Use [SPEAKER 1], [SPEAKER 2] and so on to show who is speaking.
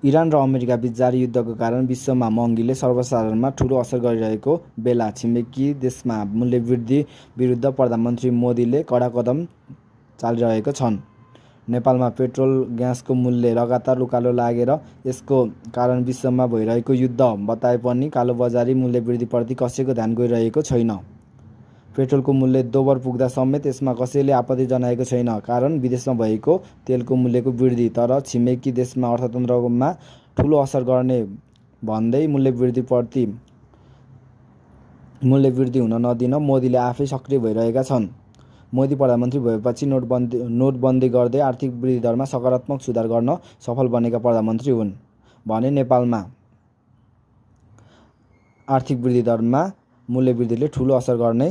[SPEAKER 1] Iran र America बीच जारी युद्धको कारण विश्वमा महँगीले सर्वसाधारणमा ठूलो असर गरिरहेको बेला छिमेकी देशमा मूल्यवृद्धि विरुद्ध प्रधानमन्त्री मोदीले कडा कदम चालिरहेका छन्। नेपालमा पेट्रोल ग्यासको मूल्य लगातार उकालो लागेर यसको कारण विश्वमा भइरहेको युद्ध बताए पनि कालोबजारी मूल्यवृद्धिप्रति कसैको ध्यान गइरहेको छैन। पेट्रोलको मूल्य दोब्बर पुग्दा समेत यसमा कसैले आपत्ति जनाएको छैन, कारण विदेशमा भएको तेलको मूल्यको वृद्धि। तर छिमेकी देशमा अर्थतन्त्रमा ठूलो असर गर्ने भन्दै मूल्यवृद्धि हुन नदिन मोदीले आफै सक्रिय भइरहेका छन्। मोदी प्रधानमन्त्री भएपछि नोटबन्दी गर्दै आर्थिक वृद्धि दरमा सकारात्मक सुधार गर्न सफल बनेका प्रधानमन्त्री हुन् भने नेपालमा आर्थिक वृद्धि दरमा मूल्यवृद्धिले ठूलो असर गर्ने